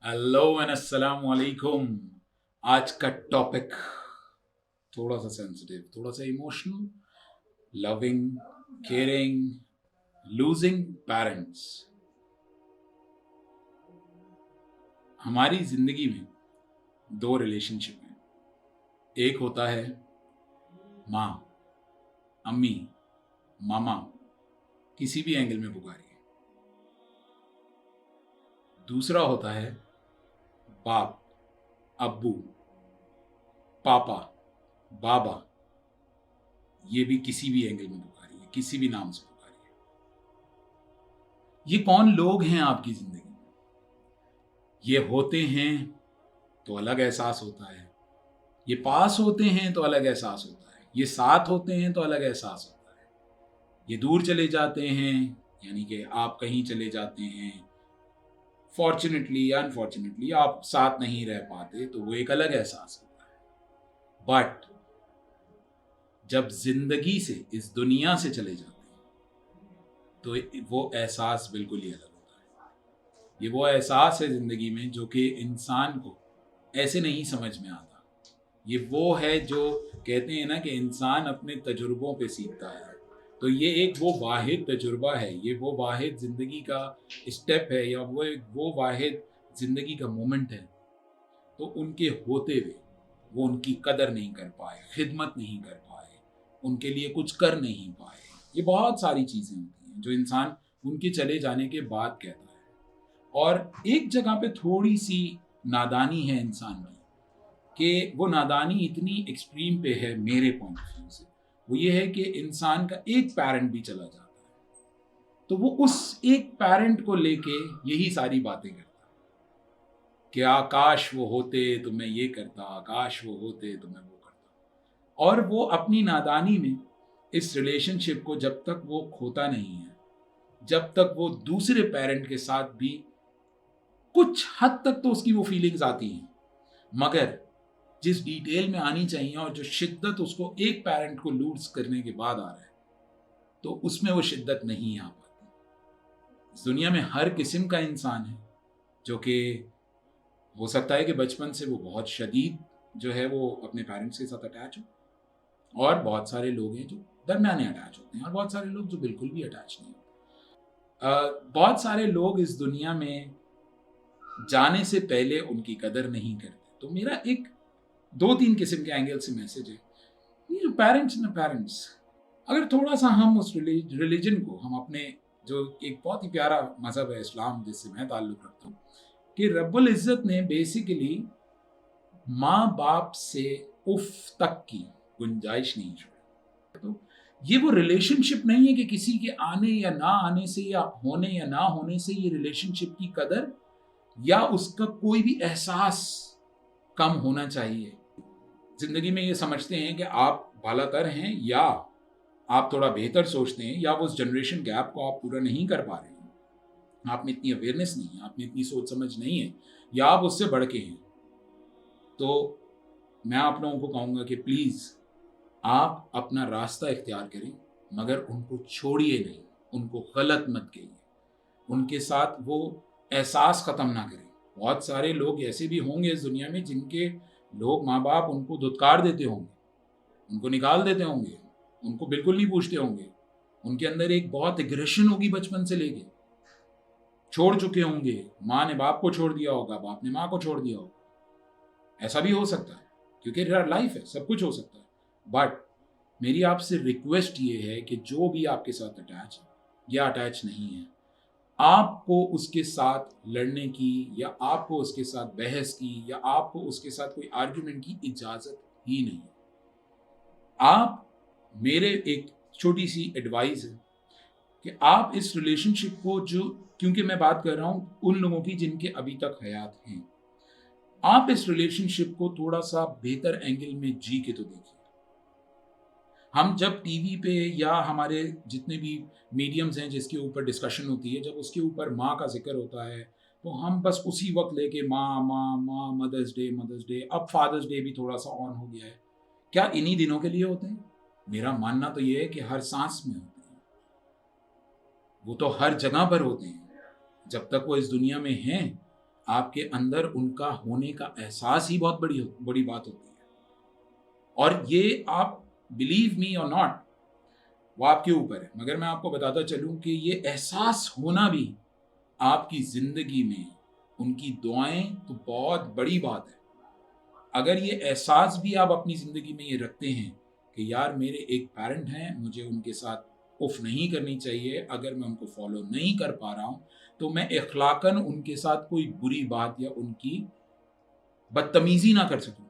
Hello and अस्सलाम वालेकुम। आज का टॉपिक थोड़ा सा सेंसिटिव, थोड़ा सा emotional, loving, caring, losing parents. हमारी जिंदगी में दो रिलेशनशिप हैं। एक होता है माँ, अम्मी, मामा, किसी भी एंगल में पुकारिए। दूसरा होता है बाप, अब्बू, पापा, बाबा। ये भी किसी भी एंगल में पुकारिए, किसी भी नाम से पुकारिए। ये कौन लोग हैं आपकी जिंदगी में? ये होते हैं तो अलग एहसास होता है, ये पास होते हैं तो अलग एहसास होता है, ये साथ होते हैं तो अलग एहसास होता है, ये दूर चले जाते हैं, यानी कि आप कहीं चले जाते हैं, फॉर्चुनेटली या अनफॉर्चुनेटली आप साथ नहीं रह पाते, तो वो एक अलग एहसास होता है। बट जब जिंदगी से, इस दुनिया से चले जाते हैं, तो वो एहसास बिल्कुल ही अलग होता है। ये वो एहसास है जिंदगी में जो कि इंसान को ऐसे नहीं समझ में आता। ये वो है जो कहते हैं ना कि इंसान अपने तजुर्बों पे सीखता है। तो ये एक वो वाहिद तजुर्बा है, ये वो वाहिद ज़िंदगी का स्टेप है, या वो वाहिद ज़िंदगी का मोमेंट है। तो उनके होते हुए वो उनकी कदर नहीं कर पाए, खिदमत नहीं कर पाए, उनके लिए कुछ कर नहीं पाए। ये बहुत सारी चीज़ें होती हैं जो इंसान उनके चले जाने के बाद कहता है। और एक जगह पे थोड़ी सी नादानी है इंसान की, कि वो नादानी इतनी एक्सट्रीम पे है मेरे पॉइंट ऑफ व्यू से। वो ये है कि इंसान का एक पेरेंट भी चला जाता है तो वो उस एक पेरेंट को लेके यही सारी बातें करता है कि आकाश वो होते तो मैं ये करता, आकाश वो होते तो मैं वो करता। और वो अपनी नादानी में इस रिलेशनशिप को जब तक वो खोता नहीं है, जब तक वो दूसरे पेरेंट के साथ भी कुछ हद तक तो उसकी वो फीलिंग्स आती हैं, मगर जिस डिटेल में आनी चाहिए और जो शिद्दत उसको एक पेरेंट को लूज करने के बाद आ रहा है, तो उसमें वो शिद्दत नहीं आ पाती। इस दुनिया में हर किस्म का इंसान है जो कि हो सकता है कि बचपन से वो बहुत शदीद जो है वो अपने पेरेंट्स के साथ अटैच हो, और बहुत सारे लोग हैं जो दरमियाने अटैच होते हैं, और बहुत सारे लोग जो बिल्कुल भी अटैच नहीं होते। बहुत सारे लोग इस दुनिया में जाने से पहले उनकी कदर नहीं करते। तो मेरा एक दो तीन किस्म के एंगल से मैसेज है। ये जो पेरेंट्स ना, पेरेंट्स अगर थोड़ा सा हम उस रिलीजन को, हम अपने जो एक बहुत ही प्यारा मज़हब है इस्लाम जिससे मैं ताल्लुक़ रखता हूँ, कि रब्बुल इज़्ज़त ने बेसिकली माँ बाप से उफ तक की गुंजाइश नहीं छोड़ी। तो ये वो रिलेशनशिप नहीं है कि किसी के आने या ना आने से, या होने या ना होने से ये रिलेशनशिप की कदर या उसका कोई भी एहसास कम होना चाहिए। ज़िंदगी में ये समझते हैं कि आप भलातर हैं, या आप थोड़ा बेहतर सोचते हैं, या वो उस जनरेशन गैप को आप पूरा नहीं कर पा रहे हैं, आप में इतनी अवेयरनेस नहीं है, आप में इतनी सोच समझ नहीं है, या आप उससे बढ़ के हैं। तो मैं आप लोगों को कहूँगा कि प्लीज़ आप अपना रास्ता इख्तियार करें, मगर उनको छोड़िए नहीं, उनको गलत मत कहिए, उनके साथ वो एहसास ख़त्म ना करें। बहुत सारे लोग ऐसे भी होंगे इस दुनिया में जिनके लोग, माँ बाप उनको धुतकार देते होंगे, उनको निकाल देते होंगे, उनको बिल्कुल नहीं पूछते होंगे, उनके अंदर एक बहुत एग्रेशन होगी बचपन से लेके, छोड़ चुके होंगे, माँ ने बाप को छोड़ दिया होगा, बाप ने माँ को छोड़ दिया होगा। ऐसा भी हो सकता है, क्योंकि लाइफ है, सब कुछ हो सकता है। बट मेरी आपसे रिक्वेस्ट ये है कि जो भी आपके साथ अटैच है या अटैच नहीं है, आपको उसके साथ लड़ने की, या आपको उसके साथ बहस की, या आपको उसके साथ कोई आर्ग्यूमेंट की इजाज़त ही नहीं है। आप, मेरे एक छोटी सी एडवाइस है कि आप इस रिलेशनशिप को, जो, क्योंकि मैं बात कर रहा हूँ उन लोगों की जिनके अभी तक हयात हैं, आप इस रिलेशनशिप को थोड़ा सा बेहतर एंगल में जी के तो देखिए। हम जब टीवी पे या हमारे जितने भी मीडियम्स हैं जिसके ऊपर डिस्कशन होती है, जब उसके ऊपर माँ का जिक्र होता है, तो हम बस उसी वक्त लेके माँ माँ माँ, मदर्स डे मदर्स डे, अब फादर्स डे भी थोड़ा सा ऑन हो गया है। क्या इन्हीं दिनों के लिए होते हैं? मेरा मानना तो ये है कि हर सांस में होते हैं, वो तो हर जगह पर होते हैं। जब तक वो इस दुनिया में हैं, आपके अंदर उनका होने का एहसास ही बहुत बड़ी बड़ी बात होती है। और ये आप बिलीव मी और नॉट, वो आपके ऊपर है, मगर मैं आपको बताता चलूं कि ये एहसास होना भी आपकी ज़िंदगी में उनकी दुआएं तो बहुत बड़ी बात है। अगर ये एहसास भी आप अपनी ज़िंदगी में ये रखते हैं कि यार मेरे एक पेरेंट हैं, मुझे उनके साथ उफ नहीं करनी चाहिए, अगर मैं उनको फॉलो नहीं कर पा रहा हूँ तो मैं इखलाकन उनके साथ कोई बुरी बात या उनकी बदतमीजी ना कर सकूं,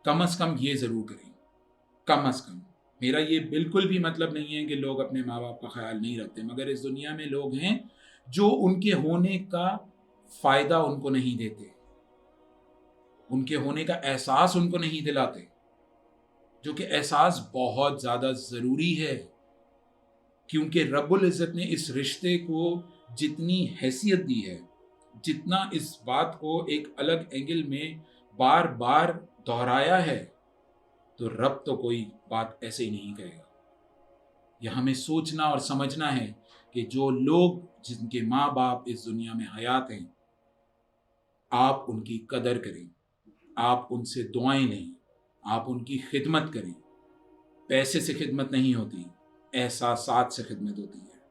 कम से कम ये ज़रूर करें। कम से कम मेरा ये बिल्कुल भी मतलब नहीं है कि लोग अपने माँ बाप का ख्याल नहीं रखते, मगर इस दुनिया में लोग हैं जो उनके होने का फ़ायदा उनको नहीं देते, उनके होने का एहसास उनको नहीं दिलाते, जो कि एहसास बहुत ज़्यादा ज़रूरी है। क्योंकि रब्बुल इज़्ज़त ने इस रिश्ते को जितनी हैसियत दी है, जितना इस बात को एक अलग एंगल में बार बार दोहराया है, तो रब तो कोई बात ऐसे ही नहीं कहेगा। यह हमें सोचना और समझना है कि जो लोग जिनके माँ बाप इस दुनिया में हयात हैं, आप उनकी कदर करें, आप उनसे दुआएं लें, आप उनकी खिदमत करें। पैसे से खिदमत नहीं होती, एहसासात से खिदमत होती है।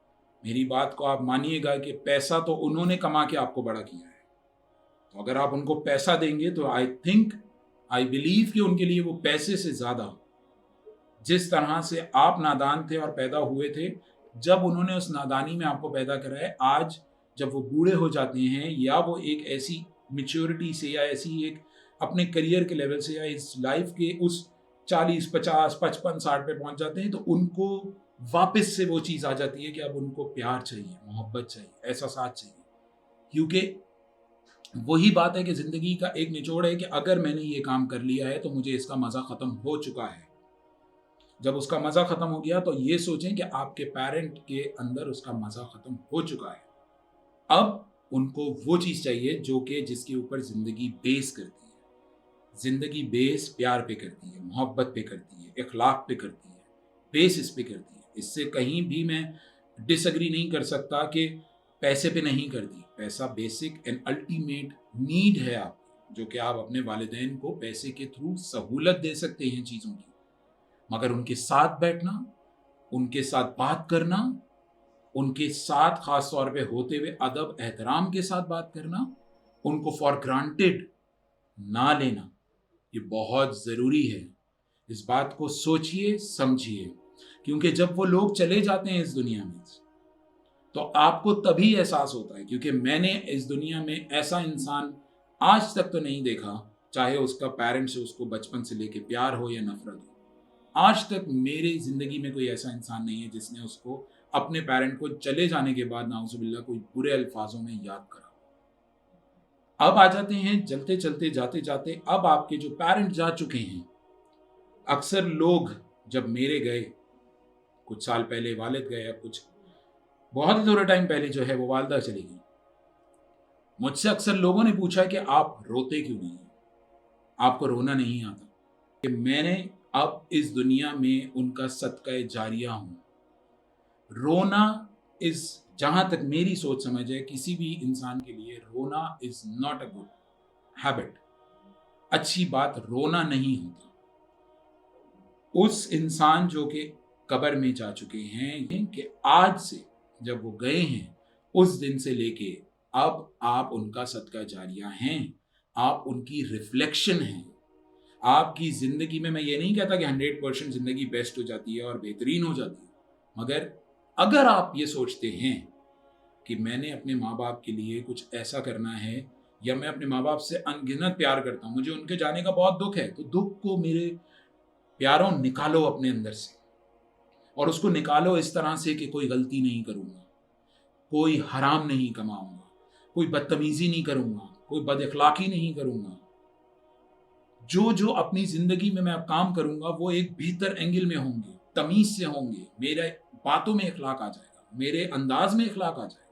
मेरी बात को आप मानिएगा कि पैसा तो उन्होंने कमा के आपको बड़ा किया है, तो अगर आप उनको पैसा देंगे तो आई बिलीव कि उनके लिए वो पैसे से ज़्यादा, जिस तरह से आप नादान थे और पैदा हुए थे, जब उन्होंने उस नादानी में आपको पैदा करा है, आज जब वो बूढ़े हो जाते हैं या वो एक ऐसी मैच्योरिटी से या ऐसी एक अपने करियर के लेवल से या इस लाइफ के उस 40, 50, 55, 60 पे पहुंच जाते हैं, तो उनको वापस से वो चीज़ आ जाती है कि अब उनको प्यार चाहिए, मोहब्बत चाहिए, एहसास चाहिए। क्योंकि वही बात है कि ज़िंदगी का एक निचोड़ है कि अगर मैंने ये काम कर लिया है तो मुझे इसका मज़ा ख़त्म हो चुका है। जब उसका मज़ा ख़त्म हो गया तो ये सोचें कि आपके पेरेंट के अंदर उसका मज़ा ख़त्म हो चुका है। अब उनको वो चीज़ चाहिए जो कि जिसके ऊपर ज़िंदगी बेस करती है। ज़िंदगी बेस प्यार पे करती है, मोहब्बत पे करती है, इखलाक पे करती है, बेस इस पे करती है। इससे कहीं भी मैं डिसएग्री नहीं कर सकता कि पैसे पे नहीं करती। पैसा बेसिक एंड अल्टीमेट नीड है आपकी, जो कि आप अपने वालिदैन को पैसे के थ्रू सहूलत दे सकते हैं चीज़ों की, मगर उनके साथ बैठना, उनके साथ बात करना, उनके साथ ख़ास तौर पे होते हुए अदब एहतराम के साथ बात करना, उनको फॉर ग्रांटेड ना लेना, ये बहुत ज़रूरी है। इस बात को सोचिए, समझिए, क्योंकि जब वो लोग चले जाते हैं इस दुनिया में तो आपको तभी एहसास होता है। क्योंकि मैंने इस दुनिया में ऐसा इंसान आज तक तो नहीं देखा, चाहे उसका पेरेंट से उसको बचपन से लेके प्यार हो या नफरत हो, आज तक मेरी ज़िंदगी में कोई ऐसा इंसान नहीं है जिसने उसको अपने पेरेंट को चले जाने के बाद नाउज़ुबिल्लाह कोई बुरे अल्फाजों में याद करा। अब आ जाते हैं चलते चलते जाते जाते, अब आपके जो पेरेंट जा चुके हैं, अक्सर लोग जब मेरे गए, कुछ साल पहले वालिद गए, अब कुछ बहुत ही थोड़े टाइम पहले जो है वो वालदा चली गई। मुझसे अक्सर लोगों ने पूछा कि आप रोते क्यों नहीं, आपको रोना नहीं आता? कि मैंने अब इस दुनिया में उनका सदका जारिया हूँ। रोना इज, जहाँ तक मेरी सोच समझ है, किसी भी इंसान के लिए रोना is not a good habit. अच्छी बात रोना नहीं होता। उस इंसान जो कि कब्र में जा चुके हैं, कि आज से जब वो गए हैं उस दिन से लेके अब आप उनका सदका जारिया हैं, आप उनकी रिफ्लेक्शन हैं। आपकी ज़िंदगी में मैं ये नहीं कहता कि 100% ज़िंदगी बेस्ट हो जाती है और बेहतरीन हो जाती है, मगर अगर आप ये सोचते हैं कि मैंने अपने माँ बाप के लिए कुछ ऐसा करना है, या मैं अपने माँ बाप से अनगिनत प्यार करता हूँ, मुझे उनके जाने का बहुत दुख है, तो दुख को मेरे प्यारों निकालो अपने अंदर से, और उसको निकालो इस तरह से कि कोई गलती नहीं करूँगा, कोई हराम नहीं कमाऊँगा, कोई बदतमीज़ी नहीं करूँगा, कोई बदअखलाक़ी नहीं करूँगा। जो जो अपनी ज़िंदगी में मैं अब काम करूँगा वो एक बेहतर एंगल में होंगे, तमीज़ से होंगे, मेरे बातों में इखलाक आ जाएगा, मेरे अंदाज में इखलाक आ जाएगा।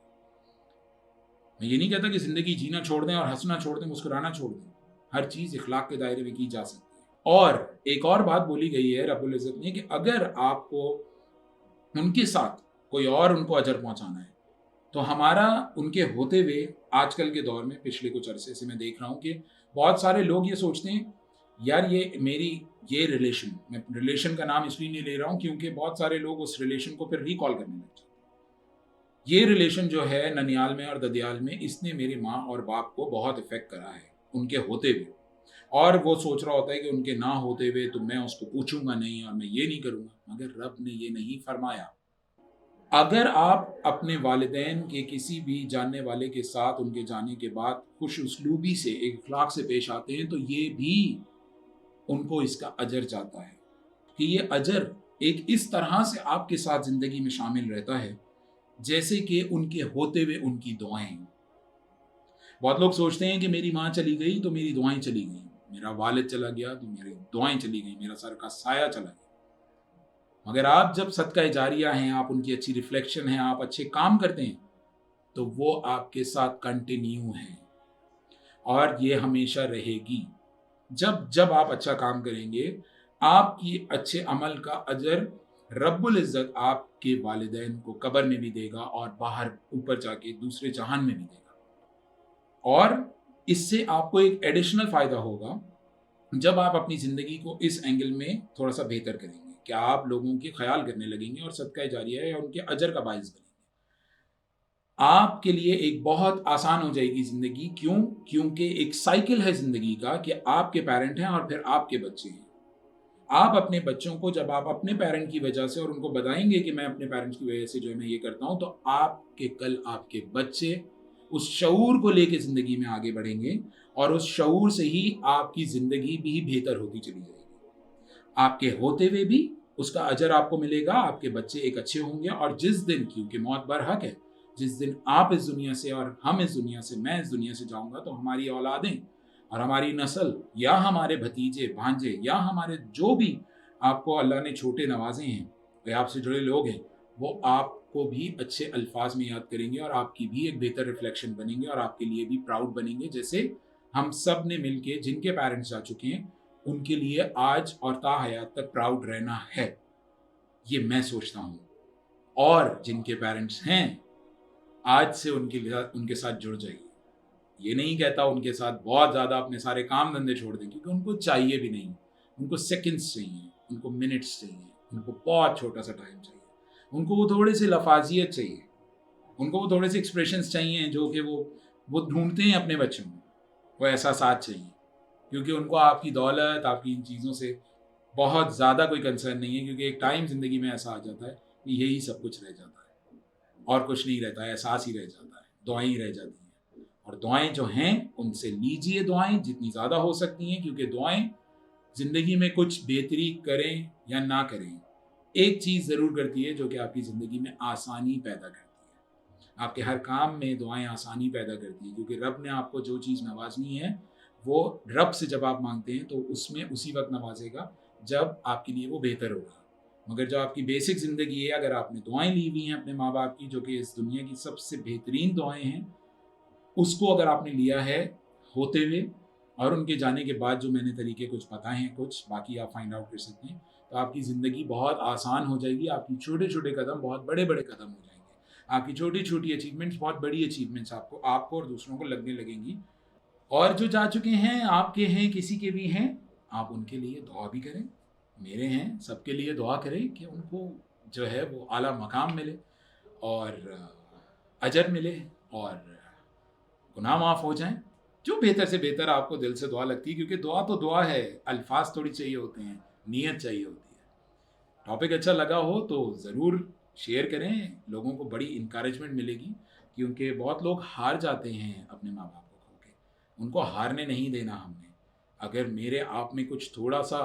मैं ये नहीं कहता कि ज़िंदगी जीना छोड़ दें और हंसना छोड़ दें, मुस्कुराना छोड़ दें। हर चीज़ इखलाक के दायरे में की जा सकती है। और एक और बात बोली गई है रब्बुल इज़्ज़त ने कि अगर आपको उनके साथ कोई और उनको अजर पहुंचाना है, तो हमारा उनके होते हुए आजकल के दौर में पिछले कुछ अरसे से मैं देख रहा हूँ कि बहुत सारे लोग ये सोचते हैं, यार ये मेरी ये रिलेशन, मैं रिलेशन का नाम इसलिए नहीं ले रहा हूँ क्योंकि बहुत सारे लोग उस रिलेशन को फिर रिकॉल करने लग जाते हैं। ये रिलेशन जो है ननियाल में और ददियाल में, इसने मेरी माँ और बाप को बहुत इफेक्ट करा है उनके होते हुए। और वो सोच रहा होता है कि उनके ना होते हुए तो मैं उसको पूछूंगा नहीं और मैं ये नहीं करूंगा, मगर रब ने ये नहीं फरमाया। अगर आप अपने वालिदैन के किसी भी जानने वाले के साथ उनके जाने के बाद खुश उसलूबी से, एक अखलाक से पेश आते हैं, तो ये भी उनको इसका अजर जाता है कि ये अजर एक इस तरह से आपके साथ ज़िंदगी में शामिल रहता है जैसे कि उनके होते हुए उनकी दुआएं। बहुत लोग सोचते हैं कि मेरी माँ चली गई तो मेरी दुआएं चली गई, मेरा वालिद चला गया तो मेरी दुआएं चली गई, मेरा सर का साया चला गया। मगर आप जब सदका जारिया हैं, आप उनकी अच्छी रिफ्लेक्शन हैं, आप अच्छे काम करते हैं, तो वो आपके साथ कंटिन्यू है और ये हमेशा रहेगी। जब जब आप अच्छा काम करेंगे, आपकी अच्छे अमल का अजर रब्बुल इज़्ज़त आपके वालिदैन को कब्र में भी देगा और बाहर ऊपर जाके दूसरे जहान में भी देगा। और इससे आपको एक एडिशनल फ़ायदा होगा जब आप अपनी ज़िंदगी को इस एंगल में थोड़ा सा बेहतर करेंगे, कि आप लोगों के ख्याल करने लगेंगे और सदका जारिया या उनके अजर का बाइस बनेंगे। आपके लिए एक बहुत आसान हो जाएगी ज़िंदगी। क्यों? क्योंकि एक साइकिल है ज़िंदगी का कि आपके पेरेंट हैं और फिर आपके बच्चे हैं। आप अपने बच्चों को, जब आप अपने पेरेंट की वजह से और उनको बताएंगे कि मैं अपने पेरेंट्स की वजह से जो है मैं ये करता हूँ, तो आपके कल आपके बच्चे उस शऊर को लेके ज़िंदगी में आगे बढ़ेंगे और उस शऊर से ही आपकी ज़िंदगी भी बेहतर होती चली जाएगी। आपके होते हुए भी उसका अजर आपको मिलेगा, आपके बच्चे एक अच्छे होंगे। और जिस दिन, क्योंकि मौत बरहक है, जिस दिन आप इस दुनिया से और हम इस दुनिया से, मैं इस दुनिया से जाऊंगा, तो हमारी औलादें और हमारी नस्ल या हमारे भतीजे भांजे या हमारे जो भी आपको अल्लाह ने छोटे नवाजे हैं या आपसे जुड़े लोग हैं, वो आपको भी अच्छे अल्फाज में याद करेंगे और आपकी भी एक बेहतर रिफ्लेक्शन बनेंगे और आपके लिए भी प्राउड बनेंगे। जैसे हम सब ने मिलके, जिनके पेरेंट्स जा चुके हैं, उनके लिए आज और ता हयात तक प्राउड रहना है, ये मैं सोचता हूँ। और जिनके पेरेंट्स हैं, आज से उनके साथ जुड़ जाइए। ये नहीं कहता उनके साथ बहुत ज़्यादा अपने सारे काम धंधे छोड़ दें, क्योंकि उनको चाहिए भी नहीं। उनको सेकंड्स चाहिए, उनको मिनट्स चाहिए, उनको बहुत छोटा सा टाइम चाहिए, उनको वो थोड़े से लफाजियत चाहिए, उनको वो थोड़े से एक्सप्रेशंस चाहिए जो कि वो ढूंढते हैं अपने बच्चों में। वो एहसास चाहिए, क्योंकि उनको आपकी दौलत, आपकी इन चीज़ों से बहुत ज़्यादा कोई कंसर्न नहीं है, क्योंकि एक टाइम ज़िंदगी में ऐसा आ जाता है कि यही सब कुछ रह जाता है और कुछ नहीं रहता है, एहसास ही रह जाता है, दुआएं ही रह जाती हैं। और दुआएं जो हैं, उनसे लीजिए दुआएं जितनी ज़्यादा हो सकती हैं, क्योंकि दुआएं ज़िंदगी में कुछ बेहतरी करें या ना करें, एक चीज़ ज़रूर करती है, जो कि आपकी ज़िंदगी में आसानी पैदा करती है। आपके हर काम में दुआएं आसानी पैदा करती हैं, क्योंकि रब ने आपको जो चीज़ नवाजनी है, वो रब से जब आप मांगते हैं तो उसमें उसी वक्त नवाजेगा जब आपके लिए वो बेहतर होगा। मगर जो आपकी बेसिक ज़िंदगी है, अगर आपने दुआएं ली हुई हैं अपने माँ बाप की, जो कि इस दुनिया की सबसे बेहतरीन दुआएं हैं, उसको अगर आपने लिया है होते हुए और उनके जाने के बाद, जो मैंने तरीके कुछ बताए हैं, कुछ बाकी आप फाइंड आउट कर सकते हैं, तो आपकी ज़िंदगी बहुत आसान हो जाएगी। आपकी छोटे छोटे कदम बहुत बड़े बड़े कदम हो जाएंगे। आपकी छोटी छोटी अचीवमेंट्स बहुत बड़ी अचीवमेंट्स आपको और दूसरों को लगने लगेंगी। और जो जा चुके हैं, आपके हैं, किसी के भी हैं, आप उनके लिए दुआ भी करें। मेरे हैं, सबके लिए दुआ करें कि उनको जो है वो आला मकाम मिले और अजर मिले और गुनाह माफ़ हो जाएं। जो बेहतर से बेहतर आपको दिल से दुआ लगती है, क्योंकि दुआ तो दुआ है, अल्फाज थोड़ी चाहिए होते हैं, नीयत चाहिए होती है। टॉपिक अच्छा लगा हो तो ज़रूर शेयर करें, लोगों को बड़ी इंकरेजमेंट मिलेगी, क्योंकि बहुत लोग हार जाते हैं अपने माँ बाप को खो के। उनको हारने नहीं देना हमने। अगर मेरे आप में कुछ थोड़ा सा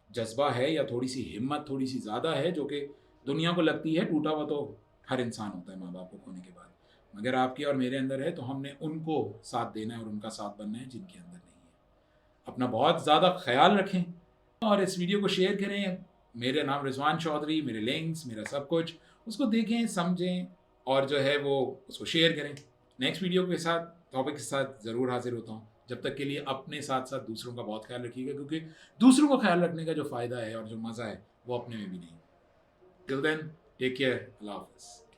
जज्बा है या थोड़ी सी हिम्मत थोड़ी सी ज़्यादा है, जो कि दुनिया को लगती है, टूटा हुआ तो हर इंसान होता है माँ बाप को खोने के बाद, मगर आपके और मेरे अंदर है, तो हमने उनको साथ देना है और उनका साथ बनना है जिनके अंदर नहीं है। अपना बहुत ज़्यादा ख्याल रखें और इस वीडियो को शेयर करें। मेरा नाम रिजवान चौधरी, मेरे लिंक्स, मेरा सब कुछ, उसको देखें, समझें और जो है वो उसको शेयर करें। नेक्स्ट वीडियो के साथ, टॉपिक के साथ ज़रूर हाजिर होता हूँ। जब तक के लिए अपने साथ साथ दूसरों का बहुत ख्याल रखिएगा, क्योंकि दूसरों का ख्याल रखने का जो फ़ायदा है और जो मज़ा है, वो अपने में भी नहीं। टिल देन, टेक केयर, अल्लाह हाफ़िज़।